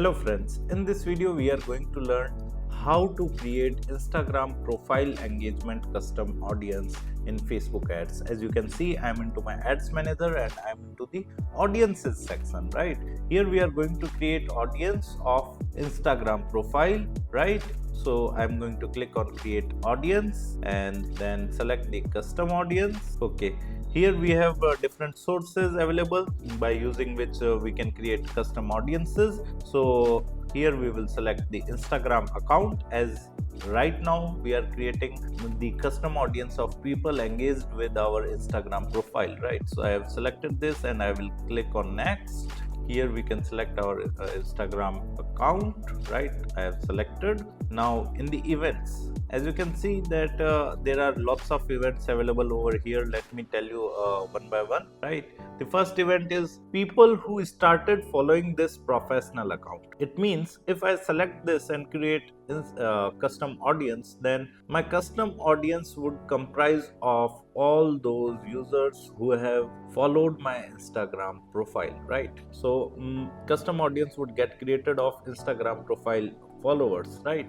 Hello friends, in this video we are going to learn how to create Instagram profile engagement custom audience in Facebook ads. As you can see, I am into my ads manager and I am into the audiences section, right? Here we are going to create audience of Instagram profile, right? So I'm going to click on create audience and then select the custom audience. Okay, here we have different sources available by using which we can create custom audiences. So here we will select the Instagram account, as right now we are creating the custom audience of people engaged with our Instagram profile, right? So I have selected this and I will click on next. Here we can select our Instagram account, right? I have selected. Now in the events, as you can see that there are lots of events available over here. Let me tell you one by one, right? The first event is people who started following this professional account. It means if I select this and create custom audience, then my custom audience would comprise of all those users who have followed my Instagram profile, right? So custom audience would get created of Instagram profile followers, right?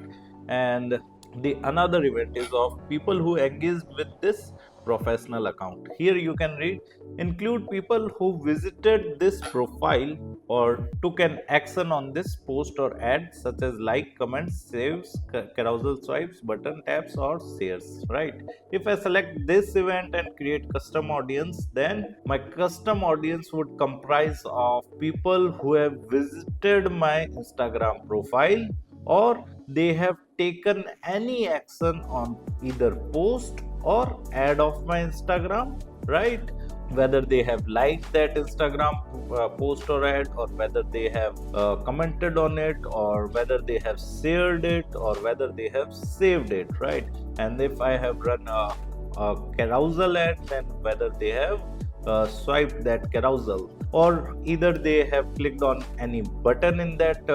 And the another event is of people who engaged with this professional account. Here you can read include people who visited this profile or took an action on this post or ad, such as like, comments, saves, carousel swipes, button taps or shares, right? If I select this event and create custom audience, then my custom audience would comprise of people who have visited my Instagram profile or they have taken any action on either post or ad of my Instagram, right? Whether they have liked that Instagram post or ad, or whether they have commented on it, or whether they have shared it, or whether they have saved it, right? And if I have run a carousel ad, then whether they have swiped that carousel, or either they have clicked on any button in that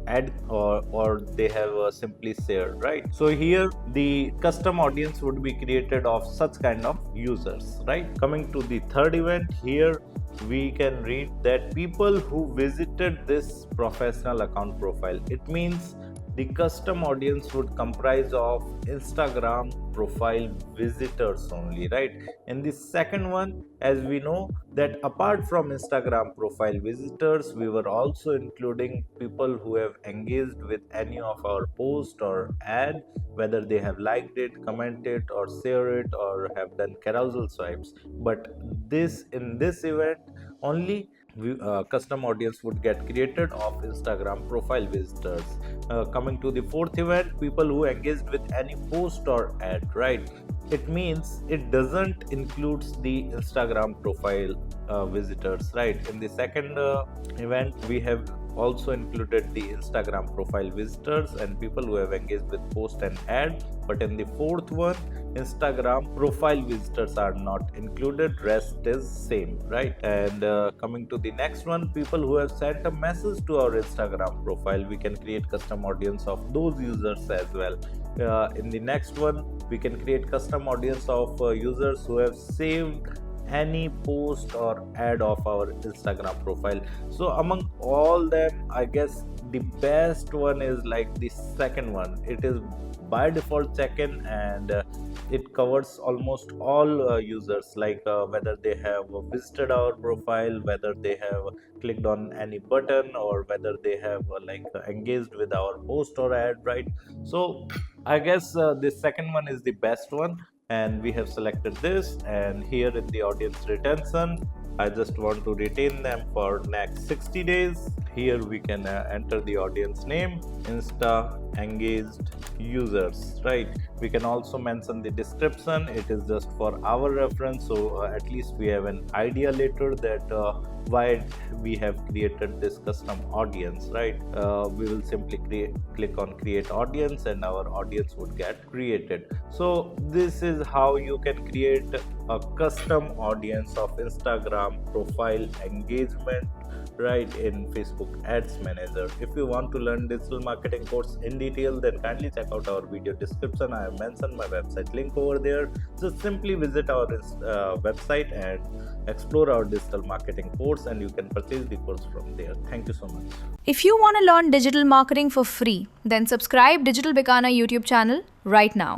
ad, or they have simply shared, right? So here the custom audience would be created of such kind of users, right? Coming to the third event, here we can read that people who visited this professional account profile. It means the custom audience would comprise of Instagram profile visitors only, right? In the second one, as we know that apart from Instagram profile visitors, we were also including people who have engaged with any of our post or ad, whether they have liked it, commented or shared it, or have done carousel swipes. But in this event only custom audience would get created of Instagram profile visitors. Coming to the fourth event, people who engaged with any post or ad, right? It means it doesn't include the Instagram profile visitors, right? In the second event, we have also included the Instagram profile visitors and people who have engaged with post and ad. But in the fourth one, Instagram profile visitors are not included, rest is same, right? And coming to the next one, people who have sent a message to our Instagram profile, we can create custom audience of those users as well. In the next one, we can create custom audience of users who have saved any post or ad of our Instagram profile. So among all them, I guess the best one is like the second one. It is by default check-in, and it covers almost all users, like whether they have visited our profile, whether they have clicked on any button, or whether they have engaged with our post or ad, right? So I guess the second one is the best one, and we have selected this. And here in the audience retention, I just want to retain them for next 60 days. Here we can enter the audience name, Insta engaged users, right? We can also mention the description. It is just for our reference, so at least we have an idea later that why we have created this custom audience, right? We will simply click on create audience and our audience would get created. So this is how you can create a custom audience of Instagram profile engagement right in Facebook Ads Manager. If you want to learn digital marketing course in detail, then kindly check out our video description. I have mentioned my website link over there. Just simply visit our website and explore our digital marketing course, and you can purchase the course from there. Thank you so much. If you want to learn digital marketing for free, then subscribe Digital Bikana YouTube channel right now.